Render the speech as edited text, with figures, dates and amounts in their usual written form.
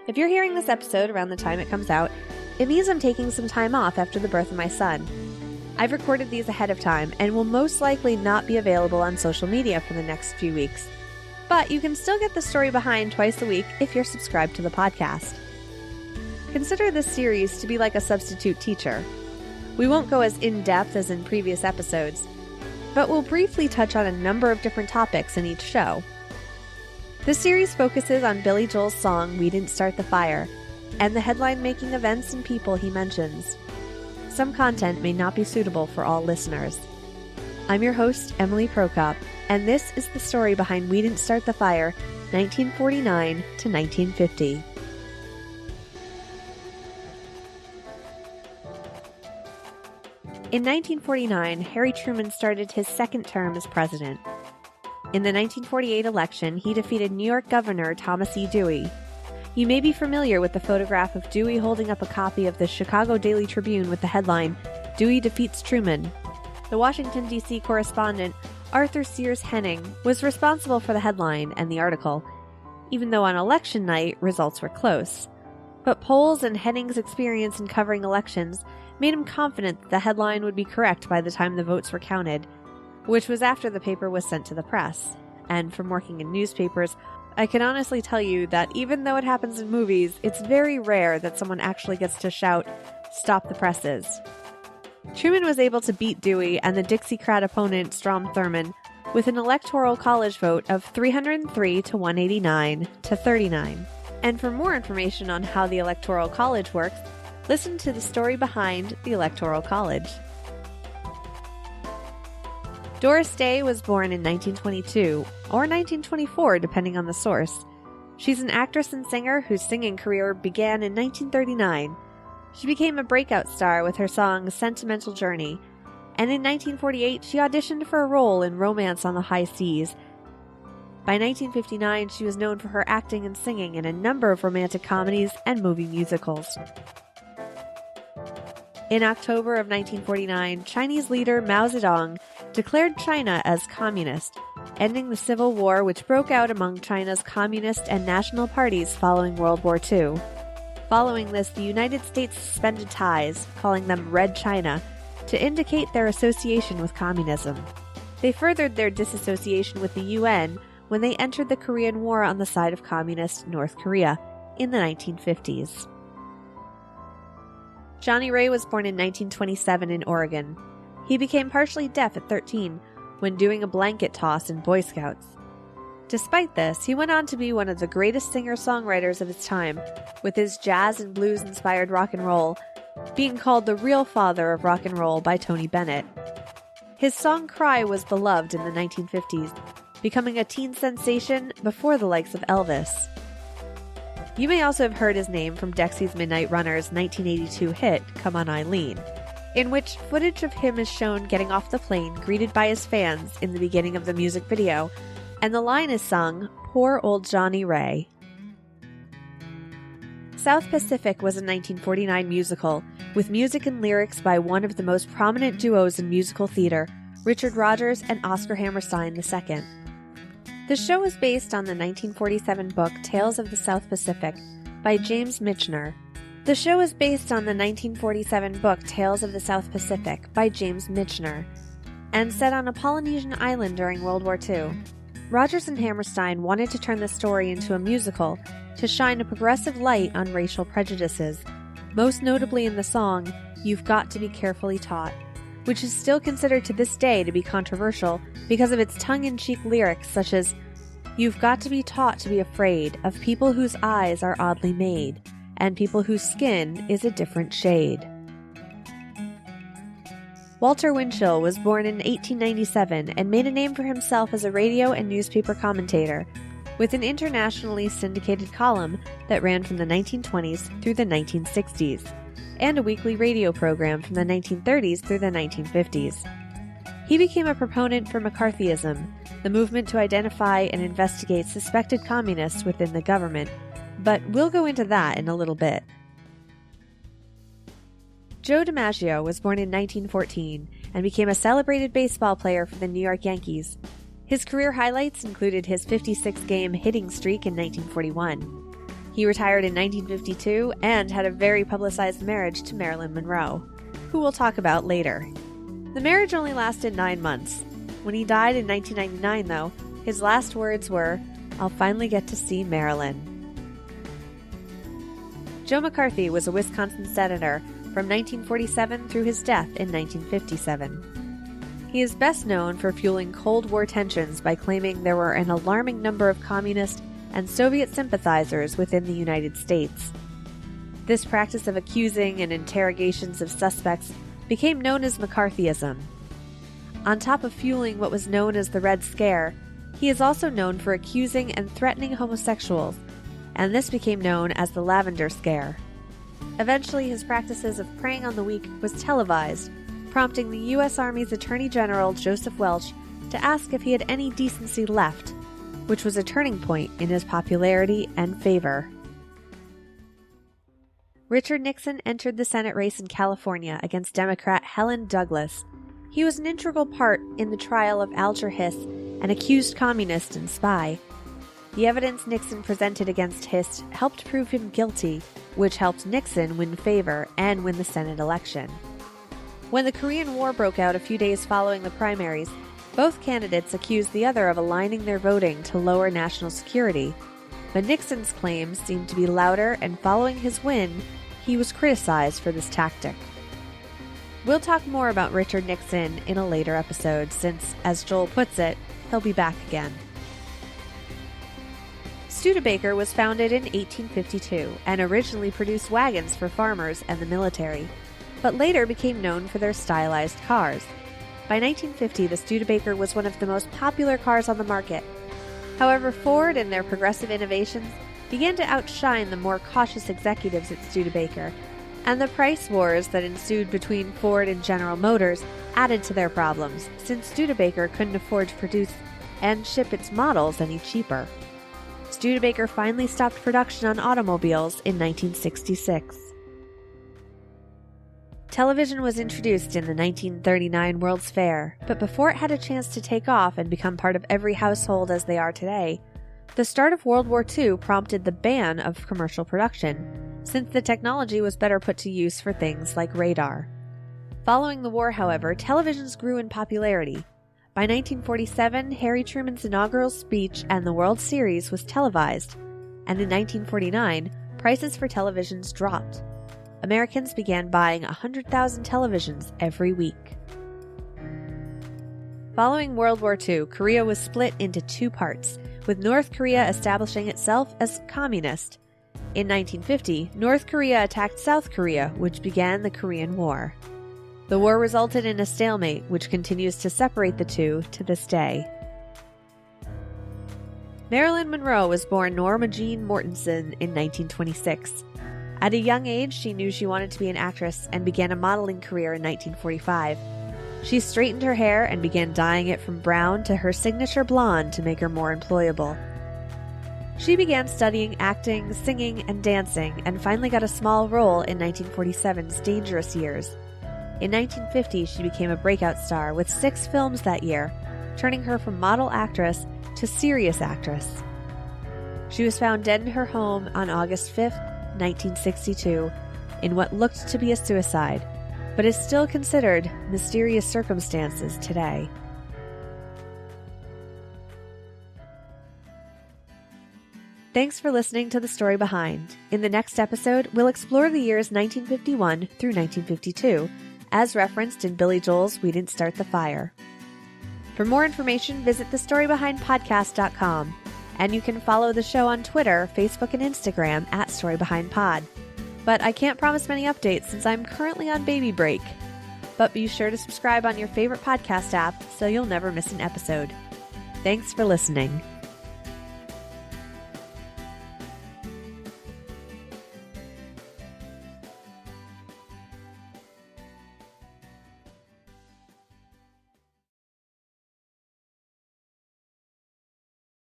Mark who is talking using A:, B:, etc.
A: If you're hearing this episode around the time it comes out, it means I'm taking some time off after the birth of my son. I've recorded these ahead of time and will most likely not be available on social media for the next few weeks. But you can still get the story behind twice a week if you're subscribed to the podcast. Consider this series to be like a substitute teacher. We won't go as in-depth as in previous episodes, but we'll briefly touch on a number of different topics in each show. This series focuses on Billy Joel's song, "We Didn't Start the Fire," and the headline-making events and people he mentions. Some content may not be suitable for all listeners. I'm your host, Emily Prokop, and this is the story behind We Didn't Start the Fire, 1949 to 1950. In 1949, Harry Truman started his second term as president. In the 1948 election, he defeated New York Governor Thomas E. Dewey. You may be familiar with the photograph of Dewey holding up a copy of the Chicago Daily Tribune with the headline, "Dewey Defeats Truman." The Washington, D.C. correspondent, Arthur Sears Henning, was responsible for the headline and the article, even though on election night, results were close. But polls and Henning's experience in covering elections made him confident that the headline would be correct by the time the votes were counted, which was after the paper was sent to the press. And from working in newspapers, I can honestly tell you that even though it happens in movies, it's very rare that someone actually gets to shout, "Stop the presses." Truman was able to beat Dewey and the Dixiecrat opponent Strom Thurmond with an electoral college vote of 303 to 189 to 39. And for more information on how the electoral college works, listen to the story behind the electoral college. Doris Day was born in 1922, or 1924 depending on the source. She's an actress and singer whose singing career began in 1939. She became a breakout star with her song Sentimental Journey, and in 1948 she auditioned for a role in Romance on the High Seas. By 1959 she was known for her acting and singing in a number of romantic comedies and movie musicals. In October of 1949, Chinese leader Mao Zedong declared China as communist, ending the civil war which broke out among China's communist and national parties following World War II. Following this, the United States suspended ties, calling them Red China, to indicate their association with communism. They furthered their disassociation with the UN when they entered the Korean War on the side of communist North Korea in the 1950s. Johnny Ray was born in 1927 in Oregon. He became partially deaf at 13 when doing a blanket toss in Boy Scouts. Despite this, he went on to be one of the greatest singer-songwriters of his time, with his jazz and blues-inspired rock and roll, being called the real father of rock and roll by Tony Bennett. His song Cry was beloved in the 1950s, becoming a teen sensation before the likes of Elvis. You may also have heard his name from Dexy's Midnight Runners' 1982 hit, Come On Eileen, in which footage of him is shown getting off the plane greeted by his fans in the beginning of the music video, and the line is sung, "Poor Old Johnny Ray." South Pacific was a 1949 musical, with music and lyrics by one of the most prominent duos in musical theater, Richard Rodgers and Oscar Hammerstein II. The show is based on the 1947 book Tales of the South Pacific by James Michener. And set on a Polynesian island during World War II. Rodgers and Hammerstein wanted to turn the story into a musical to shine a progressive light on racial prejudices, most notably in the song You've Got to Be Carefully Taught, which is still considered to this day to be controversial because of its tongue-in-cheek lyrics such as, "You've got to be taught to be afraid of people whose eyes are oddly made, and people whose skin is a different shade." Walter Winchell was born in 1897 and made a name for himself as a radio and newspaper commentator, with an internationally syndicated column that ran from the 1920s through the 1960s, and a weekly radio program from the 1930s through the 1950s. He became a proponent for McCarthyism, the movement to identify and investigate suspected communists within the government, but we'll go into that in a little bit. Joe DiMaggio was born in 1914 and became a celebrated baseball player for the New York Yankees. His career highlights included his 56-game hitting streak in 1941. He retired in 1952 and had a very publicized marriage to Marilyn Monroe, who we'll talk about later. The marriage only lasted 9 months. When he died in 1999, though, his last words were, "I'll finally get to see Marilyn." Joe McCarthy was a Wisconsin senator from 1947 through his death in 1957. He is best known for fueling Cold War tensions by claiming there were an alarming number of communist and Soviet sympathizers within the United States. This practice of accusing and interrogations of suspects became known as McCarthyism. On top of fueling what was known as the Red Scare, he is also known for accusing and threatening homosexuals, and this became known as the Lavender Scare. Eventually, his practices of preying on the weak was televised, prompting the U.S. Army's Attorney General Joseph Welch to ask if he had any decency left, which was a turning point in his popularity and favor. Richard Nixon entered the Senate race in California against Democrat Helen Douglas. He was an integral part in the trial of Alger Hiss, an accused communist and spy. The evidence Nixon presented against Hiss helped prove him guilty, which helped Nixon win favor and win the Senate election. When the Korean War broke out a few days following the primaries, both candidates accused the other of aligning their voting to lower national security, but Nixon's claims seemed to be louder, and following his win, he was criticized for this tactic. We'll talk more about Richard Nixon in a later episode since, as Joel puts it, he'll be back again. Studebaker was founded in 1852 and originally produced wagons for farmers and the military, but later became known for their stylized cars. By 1950, the Studebaker was one of the most popular cars on the market. However, Ford and their progressive innovations began to outshine the more cautious executives at Studebaker, and the price wars that ensued between Ford and General Motors added to their problems, since Studebaker couldn't afford to produce and ship its models any cheaper. Studebaker finally stopped production on automobiles in 1966. Television was introduced in the 1939 World's Fair, but before it had a chance to take off and become part of every household as they are today, the start of World War II prompted the ban of commercial production, since the technology was better put to use for things like radar. Following the war, however, televisions grew in popularity. By 1947, Harry Truman's inaugural speech and the World Series was televised, and in 1949, prices for televisions dropped. Americans began buying 100,000 televisions every week. Following World War II, Korea was split into 2 parts, with North Korea establishing itself as communist. In 1950, North Korea attacked South Korea, which began the Korean War. The war resulted in a stalemate, which continues to separate the two to this day. Marilyn Monroe was born Norma Jean Mortensen in 1926. At a young age, she knew she wanted to be an actress and began a modeling career in 1945. She straightened her hair and began dyeing it from brown to her signature blonde to make her more employable. She began studying acting, singing, and dancing, and finally got a small role in 1947's Dangerous Years. In 1950, she became a breakout star with 6 films that year, turning her from model actress to serious actress. She was found dead in her home on August 5th, 1962, in what looked to be a suicide, but is still considered mysterious circumstances today. Thanks for listening to The Story Behind. In the next episode, we'll explore the years 1951 through 1952, as referenced in Billy Joel's We Didn't Start the Fire. For more information, visit thestorybehindpodcast.com. And you can follow the show on Twitter, Facebook, and Instagram at StoryBehindPod. But I can't promise many updates since I'm currently on baby break. But be sure to subscribe on your favorite podcast app so you'll never miss an episode. Thanks for listening.